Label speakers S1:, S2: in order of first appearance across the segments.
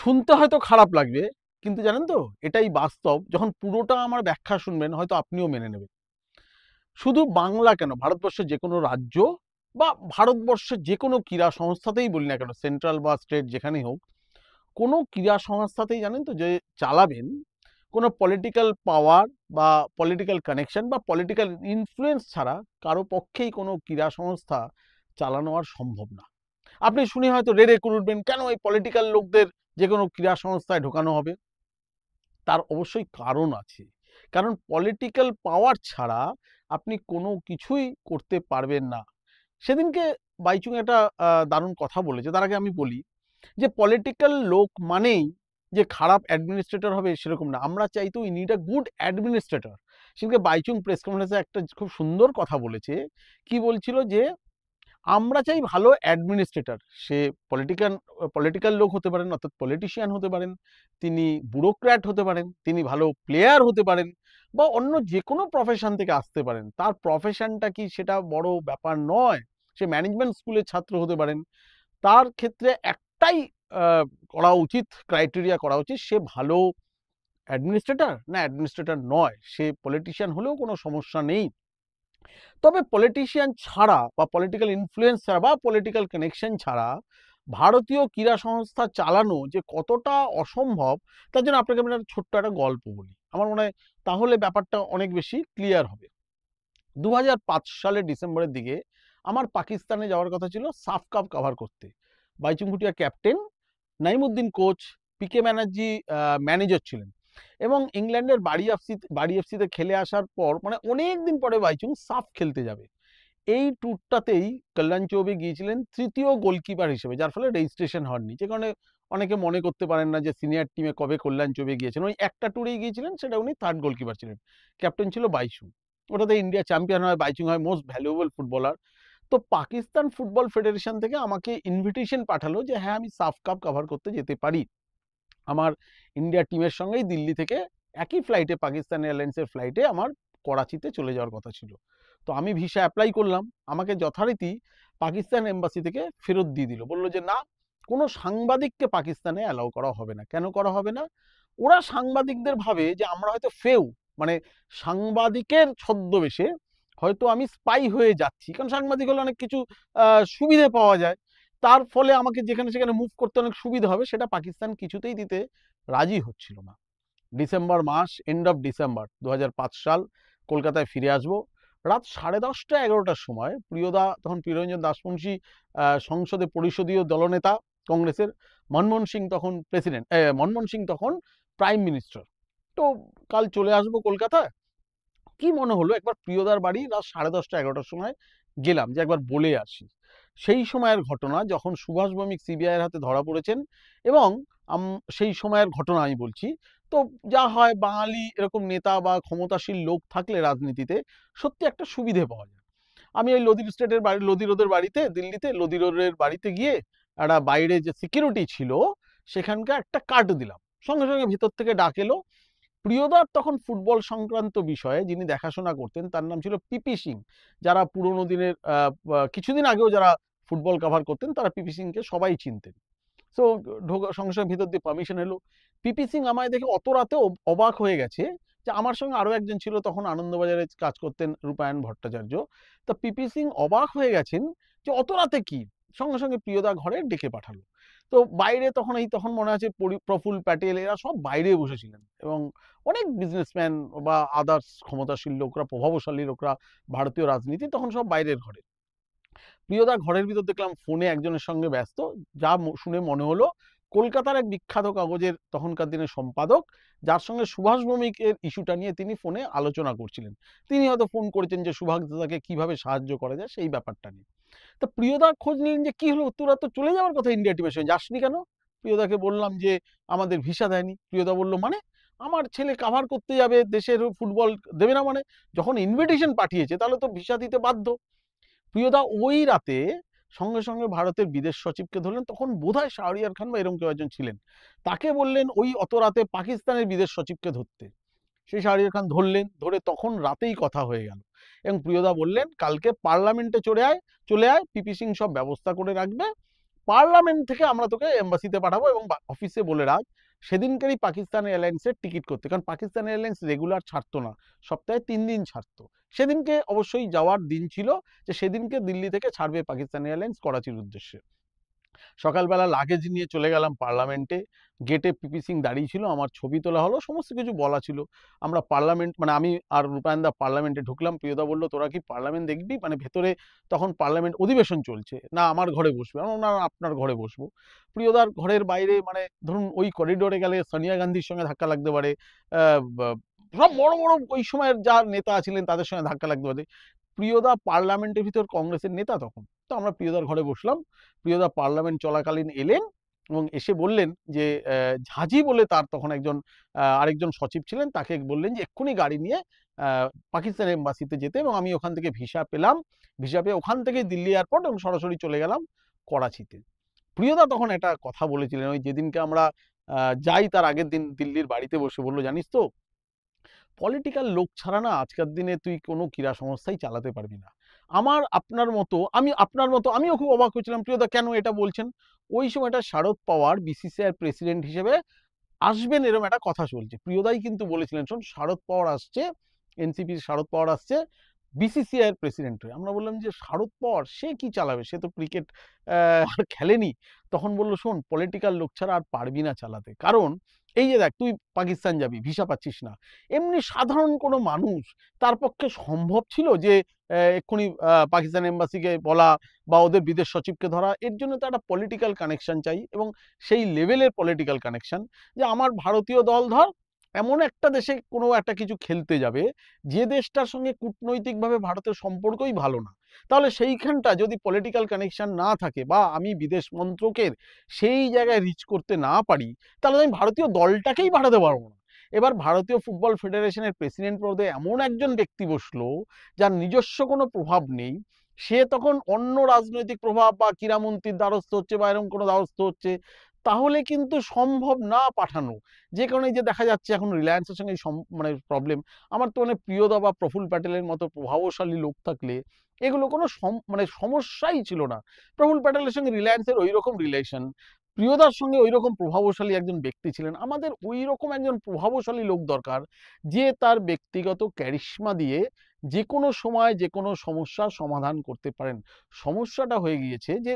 S1: শুনতে হয়তো খারাপ লাগবে, কিন্তু জানেন তো এটাই বাস্তব। যখন পুরোটা আমার ব্যাখ্যা শুনবেন হয়তো আপনিও মেনে নেবেন। শুধু বাংলা কেন, ভারতবর্ষের যে কোনো রাজ্য বা ভারতবর্ষের যে কোনো ক্রীড়া সংস্থাতেই বলি না কেন, সেন্ট্রাল বা স্টেট যেখানেই হোক, কোনো ক্রীড়া সংস্থাতেই জানেন তো যে চালাবেন, কোনো পলিটিক্যাল পাওয়ার বা পলিটিক্যাল কানেকশন বা পলিটিক্যাল ইনফ্লুয়েন্স ছাড়া কারো পক্ষেই কোনো ক্রীড়া সংস্থা চালানো আর সম্ভব না। আপনি শুনে হয়তো রেড়ে করে উঠবেন, কেন এই পলিটিক্যাল লোকদের যে কোনো ক্রীড়া সংস্থায় ঢোকানো হবে? তার অবশ্যই কারণ আছে। কারণ পলিটিক্যাল পাওয়ার ছাড়া আপনি কোনো কিছুই করতে পারবেন না। সেদিনকে বাইচুং একটা দারুণ কথা বলেছে। তার আগে আমি বলি যে পলিটিক্যাল লোক মানেই যে খারাপ অ্যাডমিনিস্ট্রেটর হবে সেরকম না। আমরা চাই তো we need a good administrator. সেদিনকে বাইচুং প্রেস কনফারেন্সে একটা খুব সুন্দর কথা বলেছে। কি বলছিল যে আমরা চাই ভালো অ্যাডমিনিস্ট্রেটর। সে পলিটিক্যাল পলিটিক্যাল লোক হতে পারেন, অর্থাৎ পলিটিশিয়ান হতে পারেন, তিনি ব্যুরোক্র্যাট হতে পারেন, তিনি ভালো প্লেয়ার হতে পারেন, বা অন্য যে কোনো প্রফেশন থেকে আসতে পারেন। তার প্রফেশনটা কি সেটা বড় ব্যাপার নয়। সে ম্যানেজমেন্ট স্কুলের ছাত্র হতে পারেন। তার ক্ষেত্রে একটাই আহ, করা উচিত, ক্রাইটেরিয়া করা উচিত, সে ভালো অ্যাডমিনিস্ট্রেটর না অ্যাডমিনিস্ট্রেটর নয়, সে পলিটিশিয়ান হলেও কোনো সমস্যা নেই। তবে পলিটিশিয়ান ছাড়া বা পলিটিক্যাল ইনফ্লুয়েন্স ছাড়া বা পলিটিক্যাল কানেকশন ছাড়া ভারতীয় ক্রীড়া সংস্থা চালানো যে কতটা অসম্ভব, তার জন্য আপনাকে আমি একটা ছোট্ট একটা গল্প বলি। আমার মনে হয় তাহলে ব্যাপারটা অনেক বেশি ক্লিয়ার হবে। 2005 সালের ডিসেম্বরের দিকে আমার পাকিস্তানে যাওয়ার কথা ছিল সাফ কাপ কভার করতে। বাইচুং ভুটিয়া ক্যাপ্টেন, নাইমুদ্দিন কোচ, পিকে ব্যানার্জি ম্যানেজার ছিলেন। এবং ইংল্যান্ডের বাড়ি এফসিতে খেলে আসার পর মানে অনেক দিন পরে বাইচুং সাফ খেলতে যাবে। এই ট্যুরটাতেই কল্যাণ চৌবে গিয়েছিলেন তৃতীয় গোলকিপার হিসেবে, যার ফলে রেজিস্ট্রেশন হননি। যে কারণে অনেকে মনে করতে পারেন না যে সিনিয়র টিমে কবে কল্যাণ চৌবে গিয়েছেন। ওই একটা ট্যুরেই গিয়েছিলেন, সেটা উনি থার্ড গোলকিপার ছিলেন। ক্যাপ্টেন ছিল বাইচুং। ওটাতে ইন্ডিয়া চ্যাম্পিয়ন হয়, বাইচুং হয় মোস্ট ভ্যালুয়েবল ফুটবলার। তো পাকিস্তান ফুটবল ফেডারেশন থেকে আমাকে ইনভিটেশন পাঠালো যে হ্যাঁ আমি সাফ কাপ কভার করতে যেতে পারি। আমার ইন্ডিয়া টিমের সঙ্গেই দিল্লি থেকে একই ফ্লাইটে, পাকিস্তান এয়ারলাইন্সের ফ্লাইটে আমার করাচিতে চলে যাওয়ার কথা ছিল। তো আমি ভিসা অ্যাপ্লাই করলাম। আমাকে যথারীতি পাকিস্তান এম্বাসি থেকে ফেরত দিয়ে দিল, বললো যে না, কোনো সাংবাদিককে পাকিস্তানে অ্যালাউ করা হবে না। কেন করা হবে না? ওরা সাংবাদিকদের ভাবে যে আমরা হয়তো ফেউ, মানে সাংবাদিকের ছদ্মবেশে হয়তো আমি স্পাই হয়ে যাচ্ছি, কারণ সাংবাদিক হলে অনেক কিছু সুবিধে পাওয়া যায়। তার ফলে আমাকে যেখানে সেখানে মুভ করতে অনেক সুবিধা হবে, সেটা পাকিস্তান কিছুতেই দিতে রাজি হচ্ছিল না। ডিসেম্বর মাস, এন্ড অফ ডিসেম্বর 2005 সাল, কলকাতায় ফিরে আসবো। রাত 10:30 11টার সময় প্রিয়দা, তখন প্রিয়রঞ্জন দাসমুন্সী সংসদে পরিষদীয় দলনেতা কংগ্রেসের, মনমোহন সিং তখন প্রেসিডেন্ট, মনমোহন সিং তখন প্রাইম মিনিস্টার। তো কাল চলে আসবো কলকাতা। কি মনে হলো একবার প্রিয়দার বাড়ি রাত 10:30 11টার সময় গেলাম যে একবার বলে আসি। সেই সময়ের ঘটনা যখন সুভাষ ভৌমিক সিবিআই এর হাতে ধরা পড়েছেন। এবং সেই সময়ের ঘটনা আমি বলছি। তো যা হয়, বাঙালি এরকম নেতা বা ক্ষমতাশীল লোক থাকলে রাজনীতিতে সত্যি একটা সুবিধে পাওয়া যায়। আমি ওই লোধি স্টেটের বাড়ি, লোধি রোডের বাড়িতে, দিল্লিতে লোধি রোডের বাড়িতে গিয়ে একটা বাইরে যে সিকিউরিটি ছিল সেখানকার একটা কার্ড দিলাম। সঙ্গে সঙ্গে ভিতর থেকে ডাক এলো। প্রিয়দার তখন ফুটবল সংক্রান্ত বিষয়ে যিনি দেখাশোনা করতেন তার নাম ছিল পিপি সিং। যারা পুরোনো দিনের কিছুদিন আগেও যারা ফুটবল কভার করতেন তারা পিপি সিংকে সবাই চিনতেন। তো সঙ্গে সঙ্গে ভিতর দিয়ে পারমিশন এলো। পিপি সিং আমায় দেখে অত রাতে অবাক হয়ে গেছে যে আমার সঙ্গে আরো একজন ছিল, তখন আনন্দবাজারে কাজ করতেন, রূপায়ণ ভট্টাচার্য। তো পিপি সিং অবাক হয়ে গেছেন যে অত রাতে কি। সঙ্গে সঙ্গে প্রিয়দা ঘরে ডেকে পাঠালো। তো বাইরে তখন মনে আছে প্রফুল্ল প্যাটেল এরা সব বাইরে বসেছিলেন, এবং অনেক বিজনেসম্যান বা আদার্স ক্ষমতাশীল লোকরা, প্রভাবশালী লোকরা ভারতীয় রাজনীতি তখন সব বাইরের ঘরে। প্রিয়দা ঘরের ভিতর দেখলাম ফোনে একজনের সঙ্গে ব্যস্ত। যা শুনে মনে হলো কলকাতার এক বিখ্যাত কাগজের তখনকার দিনের সম্পাদক, যার সঙ্গে সুভাষ ভৌমিকের ইস্যুটা নিয়ে তিনি ফোনে আলোচনা করছিলেন। তিনি হয়তো ফোন করেছেন যে সুভাষ দাদাকে কিভাবে সাহায্য করা যায় সেই ব্যাপারটা নিয়ে। তো প্রিয়দা খোঁজ নিলেন যে কি হলো, তোরা তো চলে যাওয়ার কথা ইন্ডিয়া টিমের সঙ্গে, যাসনি কেন? প্রিয়দাকে বললাম যে আমাদের ভিসা দেয়নি। প্রিয়দা বলল মানে? আমার ছেলে কাভার করতে যাবে, দেশের ফুটবল দেবে না মানে? যখন ইনভিটেশন পাঠিয়েছে তাহলে তো ভিসা দিতে বাধ্য। প্রিয়দা ওই রাতে সঙ্গে সঙ্গে ভারতের বিদেশ সচিবকে ধরলেন, তখন বোধহয় শাহরিয়ার খান বা এরকম কেউ একজন ছিলেন। তাকে বললেন ওই অত রাতে পাকিস্তানের বিদেশ সচিবকে ধরতে। সেই শাহরিয়ার খান ধরলেন, ধরে তখন রাতেই কথা হয়ে গেল। এবং প্রিয়দা বললেন কালকে পার্লামেন্টে চলে আয়, পিপি সিং সব ব্যবস্থা করে রাখবে, পার্লামেন্ট থেকে আমরা তোকে এম্বাসিতে পাঠাবো এবং অফিসে বলে রাখ সেদিনকারই পাকিস্তান এয়ারলাইন্সের টিকিট করতে, কারণ পাকিস্তান এয়ারলাইন্স রেগুলার ছাড়তো না, সপ্তাহে 3 দিন ছাড়তো। সেদিনকে অবশ্যই যাওয়ার দিন ছিল, যে সেদিনকে দিল্লি থেকে ছাড়বে পাকিস্তান এয়ারলাইন্স করাচির উদ্দেশ্যে। সকালবেলা লাগেজ নিয়ে চলে গেলাম পার্লামেন্টে। গেটে পিপি সিং দাঁড়িয়ে ছিল, আমার ছবি তোলা হলো, সমস্ত কিছু বলা ছিল। আমরা পার্লামেন্ট মানে আমি আর রূপায়ণদা পার্লামেন্টে ঢুকলাম। প্রিয়দা বলল তোরা কি পার্লামেন্ট দেখবি, মানে ভেতরে তখন পার্লামেন্ট অধিবেশন চলছে, না আমার ঘরে বসবে, না আপনার ঘরে বসবো। প্রিয়দার ঘরের বাইরে মানে ধরুন ওই করিডোরে গেলে সোনিয়া গান্ধীর সঙ্গে ধাক্কা লাগতে পারে, সব বড় বড় ওই সময়ের যা নেতা ছিলেন তাদের সঙ্গে ধাক্কা লাগতে পারে। প্রিয়দা পার্লামেন্টের ভিতর কংগ্রেসের নেতা তখন, তো আমরা প্রিয়দার ঘরে বসলাম। প্রিয়দা পার্লামেন্ট চলাকালীন এলেন এবং এসে বললেন যে ঝাঁঝি বলে তার তখন একজন আরেকজন সচিব ছিলেন, তাকে বললেন যে এক্ষুনি গাড়ি নিয়ে পাকিস্তান এম্বাসিতে যেতে, এবং আমি ওখান থেকে ভিসা পেলাম। ভিসা পেয়ে ওখান থেকে দিল্লি এয়ারপোর্ট এবং সরাসরি চলে গেলাম করাচিতে। প্রিয়দা তখন একটা কথা বলেছিলেন, ওই যেদিনকে আমরা যাই তার আগের দিন দিল্লির বাড়িতে বসে বললো, জানিস তো পলিটিক্যাল লোক ছাড়া না আজকের দিনে তুই কোনো ক্রীড়া সংস্থাই চালাতে পারবি না। আপনার মতো আমিও খুব অবাক হয়েছিলাম, প্রিয়দা কেন এটা বলছেন। ওই সময়টা শারদ পাওয়ার বিসিসিআই প্রেসিডেন্ট হিসেবে আসবেন এরকম একটা কথা চলছে। প্রিয়দাই কিন্তু বলেছিলেন, শোন শারদ পাওয়ার আসছে, এনসিপির শারদ পাওয়ার আসছে বিসিসিআই এর প্রেসিডেন্ট হয়ে। আমরা বললাম যে শারদ পাওয়ার সে কি চালাবে, সে তো ক্রিকেট আর খেলেনি। তখন বললো শোন পলিটিক্যাল লোক ছাড়া আর পারবি না চালাতে, কারণ এই যে দেখ তুই পাকিস্তান যাবি, ভিসা পাচ্ছিস না, এমনি সাধারণ কোনো মানুষ তার পক্ষে সম্ভব ছিল যে এক্ষুনি পাকিস্তান এম্বাসিকে বলা বা ওদের বিদেশ সচিবকে ধরা। এর জন্য তো একটা পলিটিক্যাল কানেকশন চাই, এবং সেই লেভেলের পলিটিক্যাল কানেকশন যে আমার ভারতীয় দল ধর এমন একটা দেশে কোনো একটা কিছু খেলতে যাবে যে দেশটার সঙ্গে কূটনৈতিকভাবে ভারতের সম্পর্কই ভালো না, তাহলে সেইখানটা যদি পলিটিক্যাল কানেকশন না থাকে বা আমি বিদেশ মন্ত্রকের সেই জায়গায় রিচ করতে না পারি, তাহলে আমি ভারতীয় দলটাকেই পাঠাতে পারবো না। এবার ভারতীয় ফুটবল ফেডারেশনের প্রেসিডেন্ট পদে এমন একজন ব্যক্তি বসলো যার নিজস্ব কোনো প্রভাব নেই, সে তখন অন্য রাজনৈতিক প্রভাব বা ক্রীড়ামন্ত্রীর দ্বারস্থ হচ্ছে বা এরকম কোনো দ্বারস্থ হচ্ছে, তাহলে কিন্তু সম্ভব না পাঠানো। যে কারণে যে দেখা যাচ্ছে এখন রিলায়েন্সের সঙ্গে মানে প্রবলেম। আমার তো মানে প্রিয়দা বা প্রফুল্ল প্যাটেলের মতো প্রভাবশালী লোক থাকলে এগুলো কোনো মানে সমস্যাই ছিল না। প্রফুল্ল প্যাটেলের সঙ্গে রিলায়েন্সের ওই রকম রিলেশন, প্রিয়দার সঙ্গে ওই রকম প্রভাবশালী একজন ব্যক্তি ছিলেন, আমাদের ওই রকম একজন প্রভাবশালী লোক দরকার যে তার ব্যক্তিগত ক্যারিশমা দিয়ে যে কোনো সময় যে কোনো সমস্যার সমাধান করতে পারেন। সমস্যাটা হয়ে গিয়েছে যে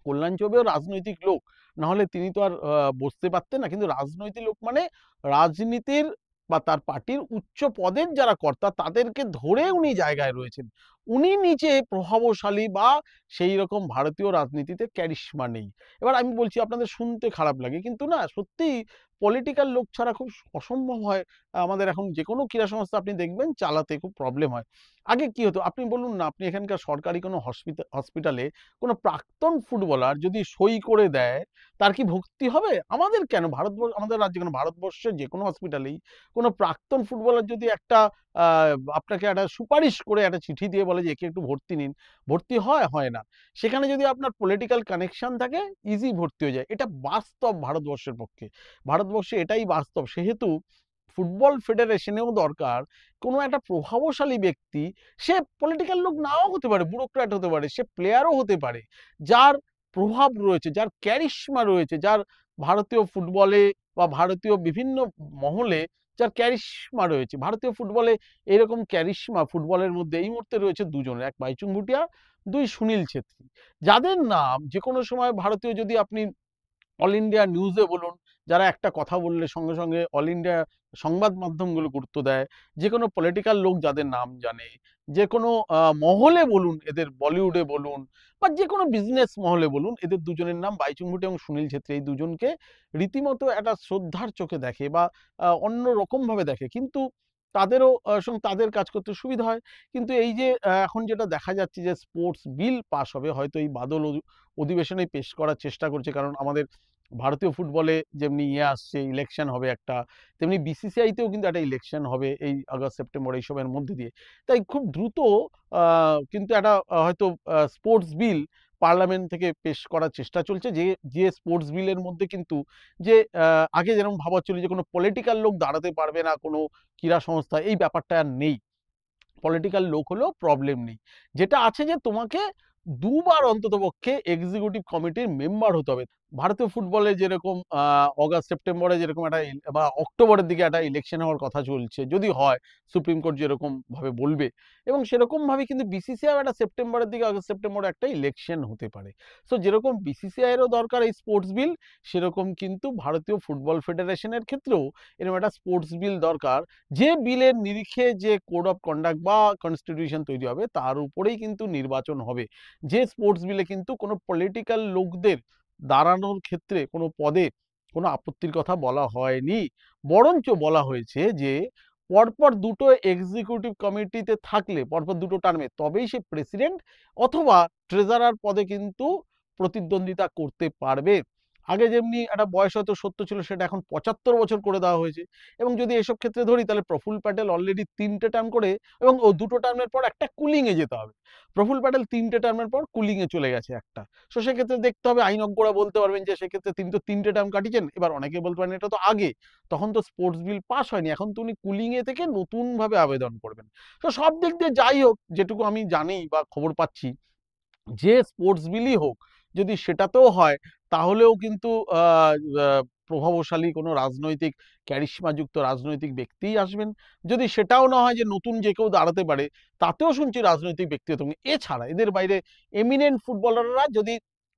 S1: কল্যাণ চৌবেও রাজনৈতিক লোক, না হলে তিনি তো আর বসতে পারতেন না, কিন্তু রাজনৈতিক লোক মানে রাজনীতির বা তার পার্টির উচ্চ পদের যারা কর্তা তাদেরকে ধরে উনি জায়গায় রয়েছেন। উনি নিচে প্রভাবশালী বা সেই রকম ভারতীয় রাজনীতিতে ক্যারিশমা নেই। এবার আমি বলছি আপনাদের শুনতে খারাপ লাগে, কিন্তু না সত্যি পলিটিক্যাল লোক ছাড়া খুব অসম্ভব হয়। আমাদের এখন যে কোনো ক্রীড়া সংস্থা আপনি দেখবেন চালাতে খুব প্রবলেম হয়। আগে কি হতো আপনি বলুন না, আপনি এখানকার সরকারি কোনো হসপিটালে কোনো প্রাক্তন ফুটবলার যদি সই করে দেয় তার কি ভর্তি হবে? আমাদের কেন ভারতবর্ষ, আমাদের রাজ্যে কেন, ভারতবর্ষের যে কোনো হসপিটালেই কোনো প্রাক্তন ফুটবলার যদি একটা আপনাকে একটা সুপারিশ করে একটা চিঠি দিয়ে বলে যে একে একটু ভর্তি নিন, ভর্তি হয় না। সেখানে যদি আপনার পলিটিক্যাল কানেকশন থাকে ইজি ভর্তি হয়ে যায়। এটা বাস্তব ভারতবর্ষের পক্ষে, ভারতবর্ষে এটাই বাস্তব। সেহেতু ফুটবল ফেডারেশনেও দরকার কোনো একটা প্রভাবশালী ব্যক্তি, সে পলিটিক্যাল লোক নাও হতে পারে, ব্যুরোক্র্যাট হতে পারে, সে প্লেয়ারও হতে পারে, যার প্রভাব রয়েছে, যার ক্যারিশমা রয়েছে, যার ভারতীয় ফুটবলে বা ভারতীয় বিভিন্ন মহলে যার ক্যারিশমা রয়েছে। ভারতীয় ফুটবলে এরকম ক্যারিশমা ফুটবলের মধ্যে এই মুহূর্তে রয়েছে দুজনের, এক বাইচুং ভুটিয়া, দুই সুনীল ছেত্রী, যাদের নাম যে কোনো সময় ভারতীয়, যদি আপনি অল ইন্ডিয়া নিউজে বলুন, যারা একটা কথা বললে সঙ্গে সঙ্গে অল ইন্ডিয়া সংবাদ মাধ্যমগুলো গুরুত্ব দেয়, যে কোনো পলিটিক্যাল লোক যাদের নাম জানে, যে কোনো মহলে বলুন, এদের বলিউডে বলুন বা যে কোনো বিজনেস মহলে বলুন, এদের দুজনের নাম বাইচুং ভুটিয়া এবং সুনীল ছেত্রী, এই দুজনকে রীতিমতো একটা শ্রদ্ধার চোখে দেখে বা অন্য রকমভাবে দেখে, কিন্তু তাদেরও সঙ্গে তাদের কাজ করতে সুবিধা হয়। কিন্তু এই যে এখন যেটা দেখা যাচ্ছে যে স্পোর্টস বিল পাস হবে, হয়তো এই বাদল অধিবেশনে পেশ করার চেষ্টা করছে, কারণ আমাদের ভারতীয় ফুটবলে যেমনি আসছে ইলেকশন হবে একটা, তেমনি বিসিসিআইতেও কিন্তু একটা ইলেকশন হবে এই আগস্ট সেপ্টেম্বর এইসবের মধ্যে দিয়ে। তাই খুব দ্রুত কিন্তু একটা হয়তো স্পোর্টস বিল পার্লামেন্ট থেকে পেশ করার চেষ্টা চলছে, যে স্পোর্টস বিলের মধ্যে কিন্তু যে আগে যেরকম ভাবা ছিল যে কোনো পলিটিক্যাল লোক দাঁড়াতে পারবে না কোনো ক্রীড়া সংস্থা, এই ব্যাপারটা আর নেই। পলিটিক্যাল লোক হলেও প্রবলেম নেই, যেটা আছে যে তোমাকে দুবার অন্ততপক্ষে এক্সিকিউটিভ কমিটির মেম্বার হতে হবে। ভারতীয় ফুটবলে যেরকম অগাস্ট সেপ্টেম্বরে যেরকম একটা বা অক্টোবরের দিকে একটা ইলেকশন হওয়ার কথা চলছে, যদি হয় সুপ্রিম কোর্ট যেরকম ভাবে বলবে, এবং সেরকম ভাবে কিন্তু বিসিসিআই একটা সেপ্টেম্বরের দিকে অগাস্ট সেপ্টেম্বরে একটা ইলেকশন হতে পারে। সো যেরকম বিসিসিআই এরও দরকার এই স্পোর্টস বিল, সেরকম কিন্তু ভারতীয় ফুটবল ফেডারেশনের ক্ষেত্রেও এরকম একটা স্পোর্টস বিল দরকার, যে বিলের নিরিখে যে কোড অফ কন্ডাক্ট বা কনস্টিটিউশন তৈরি হবে তার উপরেই কিন্তু নির্বাচন হবে। যে স্পোর্টস বিলে কিন্তু কোনো পলিটিক্যাল লোকদের দাঁড়ানোর ক্ষেত্রে কোনো পদে কোনো আপত্তির কথা বলা হয়নি, বরঞ্চ বলা হয়েছে যে পরপর দুটো এক্সিকিউটিভ কমিটিতে থাকলে পরপর দুটো টার্মে তবেই সে প্রেসিডেন্ট অথবা ট্রেজারার পদে কিন্তু প্রতিদ্বন্দ্বিতা করতে পারবে। আগে যেমনি একটা বয়স হয়তো 70 ছিল, সেটা এখন 75 বছর করে দেওয়া হয়েছে। এবং যদি এসব ক্ষেত্রে ধরি, তাহলে প্রফুল্ল প্যাটেল অলরেডি 3টে টার্ম করে, এবং ও দুটো টার্মের পর একটা কুলিংয়ে যেতে হবে। প্রফুল্ল প্যাটেল 3টে টার্মের পর কুলিংয়ে চলে গেছে একটা। সো সেক্ষেত্রে দেখতে হবে, আইনজ্ঞরা বলতে পারবেন যে সেক্ষেত্রে তিনি তো 3টে টার্ম কাটিয়েছেন। এবার অনেকে বলতে পারেন এটা তো আগে, তখন তো স্পোর্টস বিল পাস হয়নি, এখন তো উনি কুলিংয়ে থেকে নতুনভাবে আবেদন করবেন। তো সব দিক দিয়ে যাই হোক, যেটুকু আমি জানি বা খবর পাচ্ছি, যে স্পোর্টস বিলই হোক, যদি সেটাতেও হয় তাহলেও কিন্তু প্রভাবশালী কোনো রাজনৈতিক ক্যারিশমাযুক্ত রাজনৈতিক ব্যক্তিই আসবেন। যদি সেটাও না হয় যে নতুন যে কেউ দাঁড়াতে পারে, তাতেও শুনছি রাজনৈতিক ব্যক্তিগত। এছাড়া এদের বাইরে এমিনেন্ট ফুটবলাররা যদি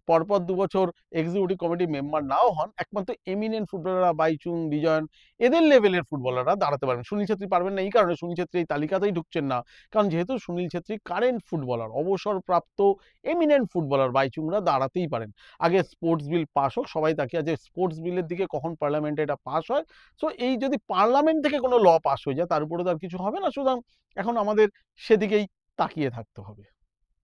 S1: পরপর 2 বছর এক্সিকিউটিভ কমিটির মেম্বার নাও হন, একমাত্র এমিনেন্ট ফুটবলাররা বাইচুং, বিজয়ন, এদের লেভেলের ফুটবলাররা দাঁড়াতে পারবেন। সুনীল ছেত্রী পারবেন না এই কারণে, সুনীল ছেত্রী এই তালিকাতেই ঢুকছেন না, কারণ যেহেতু সুনীল ছেত্রী কারেন্ট ফুটবলার, অবসরপ্রাপ্ত এমিনেন্ট ফুটবলার, বাইচুংরা দাঁড়াতেই পারেন। আগে স্পোর্টস বিল পাস হোক, সবাই তাকিয়ে আছে স্পোর্টস বিলের দিকে কখন পার্লামেন্টে এটা পাস হয়। সো এই যদি পার্লামেন্ট থেকে কোনো ল পাস হয়ে যায়, তার উপরে তো আর কিছু হবে না। সুতরাং এখন আমাদের সেদিকেই তাকিয়ে থাকতে হবে।